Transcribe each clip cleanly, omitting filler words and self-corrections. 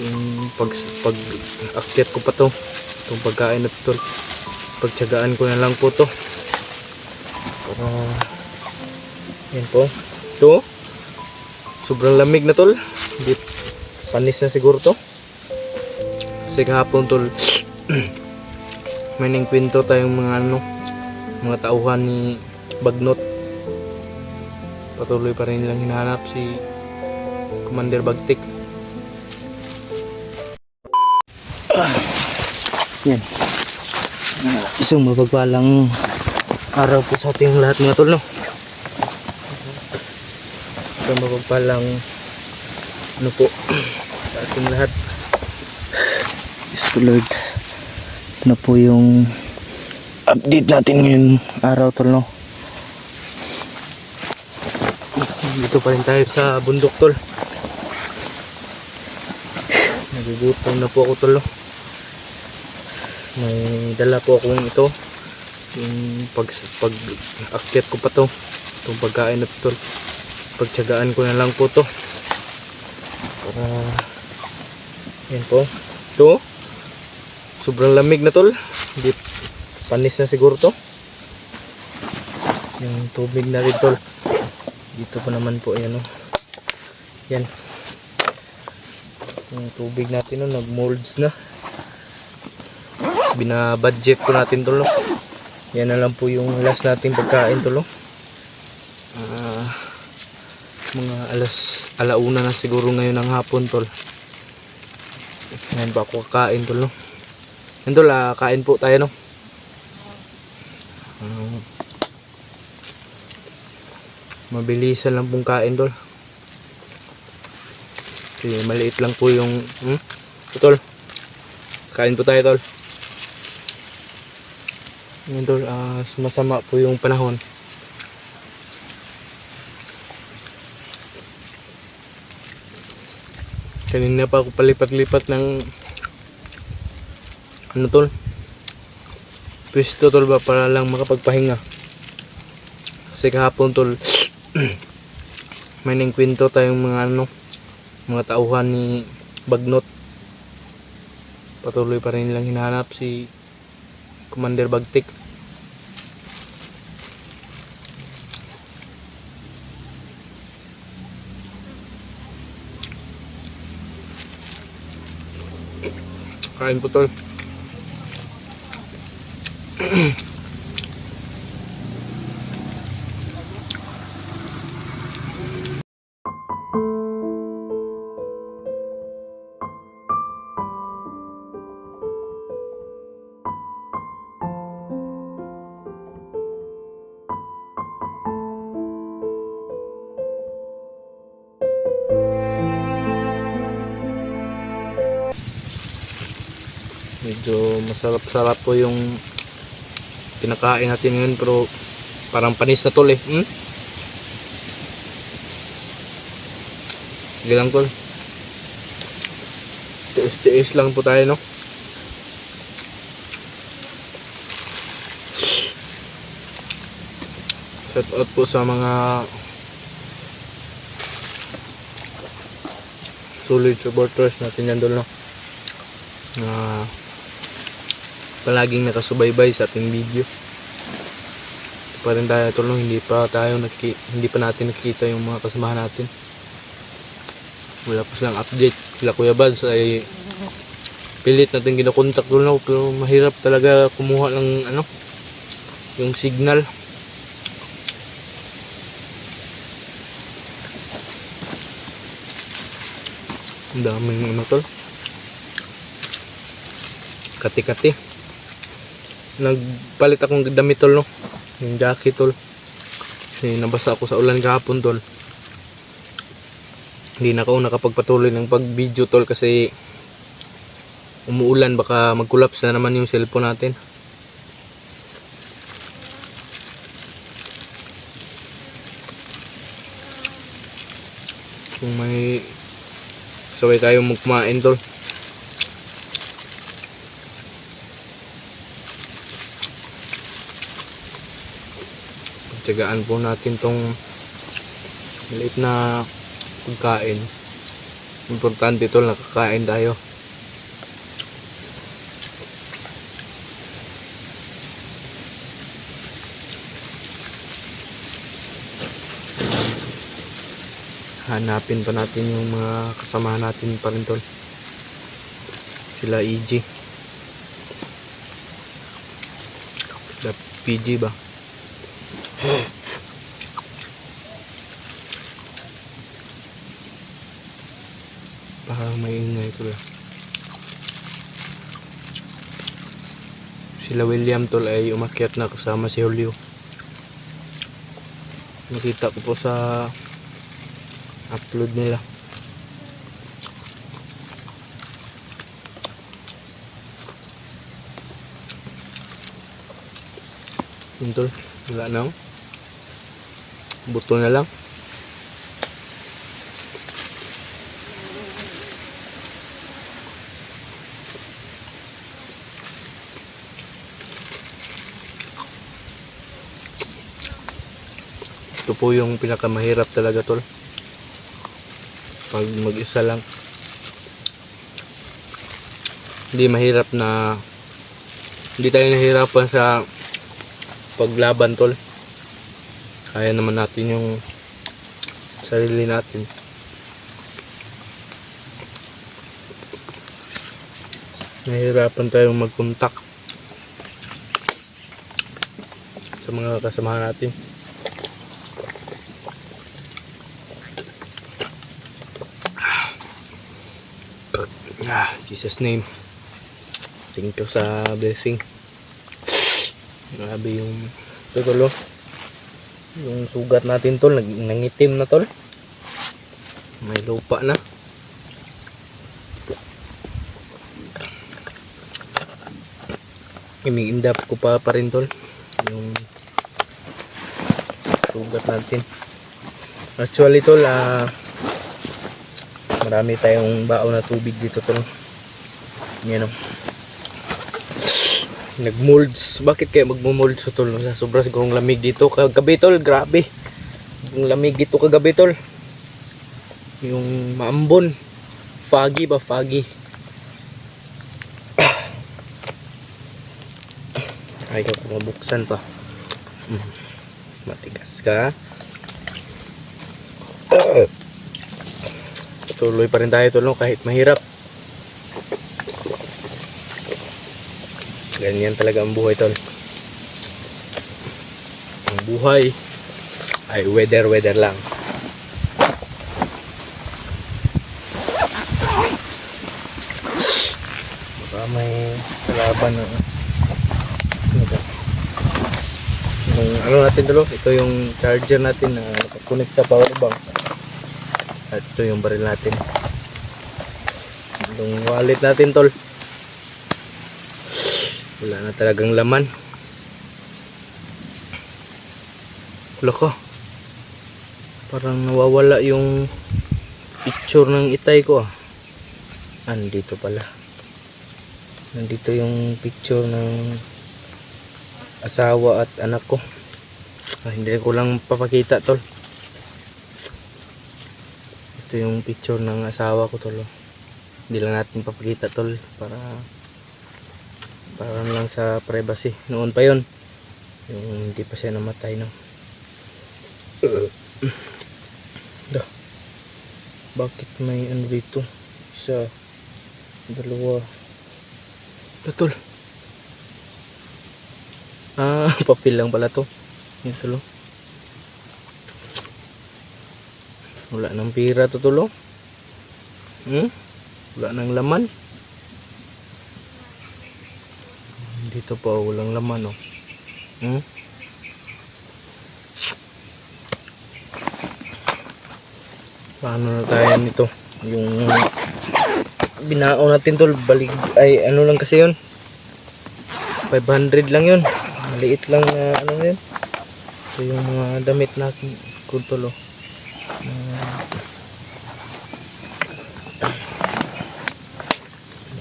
Yung pag akyat ko pa to, itong pagkain na to, pagtsagaan ko na lang po to para yan po. Ito sobrang lamig na tol, hindi panis na siguro to kasi kahapon tol may nangkwento tayong mga tauhan ni Bagnot. Patuloy pa rin nilang hinahanap si Commander Bagtik. Yan. Isang mapagpalang araw po sa ating lahat mga tol, no? Isang mapagpalang ano po sa ating lahat. Diyos ko Lord. Ito na po yung update natin ngayon araw tol, no? Dito pa rin tayo sa bundok tol. Nagugutom na po ako tol, no? May dala po akong ito, yung pag akyat ko pa to, itong pagkain na to, pagtsagaan ko na lang po to para yan po. Ito sobrang lamig na tol, hindi panis na siguro to yung tubig natin tol. Dito pa naman po yan, oh. Yan yung tubig natin, oh, nag molds na. Binabudget ko natin tol, no? Yan na lang po yung last natin pagkain tol, no? Mga alauna na siguro ngayon ng hapon tol. Ngayon pa ako kakain tol, no? Yan tol, kain po tayo, no? Mabilisan lang pong kain tol kasi maliit lang po yung tol. Kain po tayo tol. Yan tol, masama po yung panahon. Kanina pa ako palipat-lipat ng ano tol, pwesto tol ba para lang makapagpahinga. Kasi kahapon tol may nangkwento tayong mga tauhan ni Bagnot. Patuloy pa rin nilang hinahanap si Commander Bagtik. Kain po tol. Medyo masarap-sarap po yung pinakain natin ngayon, pero parang panis na tol eh. Sige lang tol, tiis-tiis lang po tayo, no? Shout out po sa mga solid supporters natin yan tol, no? Palaging nakasubaybay sa ating video. Pa rin tayo tol, hindi pa natin nakikita yung mga kasamahan natin. Wala pa silang update. Sila Kuya Bads ay pilit natin kinakontak tol, no? Pero mahirap talaga kumuha ng yung signal. Ang daming tol, kati-kati. Nagpalit akong damit tol, no? Yung jacket tol, kasi nabasa ako sa ulan kahapon tol. Hindi na ako nakapagpatuloy ng pag video tol kasi umuulan, baka mag-collapse na naman yung cellphone natin. Kung may sabay tayo magkumain tol. Tsagaan po natin tong maliit na pagkain Importante tol, nakakain tayo. Hanapin pa natin yung mga kasama natin pa rin tol. Sila EG. Sila PG ba? Parang may ingay ito ba? Sila William tol ay umakyat na kasama si Julio. Nakita ko po sa upload nila. Yun tol, wala na. Buto na lang. Ito po yung pinakamahirap talaga tol. Pag mag-isa lang. Hindi mahirap na hindi tayo nahihirapan sa paglaban tol. Kaya naman natin yung sarili natin. Nahihirapan tayong mag-contact sa mga kasamahan natin. Jesus name. Thank you sa blessing. Grabe yung tol, yung sugat natin tol, nangitim na tol. May lupa na. Ini-indap ko pa rin tol yung sugat natin. Actually tol, marami tayong baon na tubig dito tol. Yan o. Nagmolds. Bakit kaya magmumolds tol? Sobra sigurong lamig dito kagabi tol. Grabe. Yung lamig dito kagabi tol. Yung maambon. Foggy ba? Foggy. Ay ko mabuksan pa. Matigas ka. Tuloy pa rin tayo tol kahit mahirap. Ganyan talaga ang buhay tol. Ang buhay ay weather lang. Baka may kalaban na ano natin tol. Ito yung charger natin na nakakonect sa power bank. At ito yung baril natin. Yung wallet natin tol. Wala na talagang laman. Wala ka. Parang nawawala yung picture ng itay ko. Andito pala. Nandito yung picture ng asawa at anak ko. Hindi ko lang papakita tol. Ito yung picture ng asawa ko tol. Hindi lang natin papakita tol para lang sa privacy. Noon pa yon, yung hindi pa siya namatay no. Bakit may ano dito? Isa, dalawa. Tol. Papel lang pala to. Yan tol. Wala nang pira to tol. Wala nang laman. Dito pa walang laman Paano na tayo nito? Yung binao natin tol, balik ay ano lang kasi yun. 500 lang yun. Maliit lang na ano yun. Ito yung mga damit natin ko tol.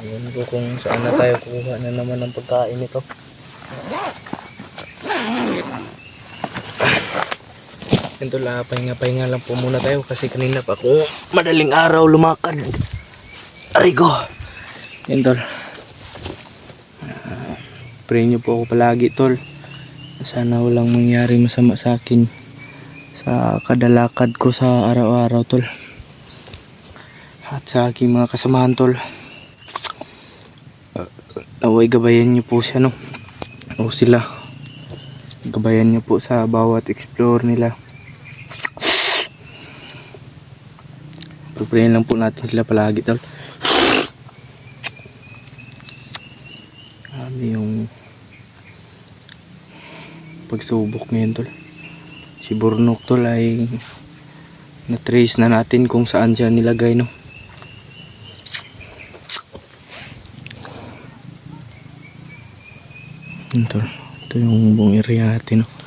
Ayan ko kung saan na tayo kukuha na naman ng pagkain nito. Yan tol, pahinga-pahinga lang po muna tayo kasi kanina pa ako madaling araw lumakad. Aray ko. Yan tol. Pray nyo po ako palagi tol. Sana walang mangyari masama sa akin sa kadalakad ko sa araw-araw tol. At sa aking mga kasamahan tol. Naway gabayan nyo po siya no. O sila. Gabayan nyo po sa bawat explore nila. Pagprayin lang po natin sila palagi tol. Kami yung pagsubok ngayon tol. Si Burnok tol ay na-trace na natin kung saan siya nilagay no. Ito yung buong area natin no.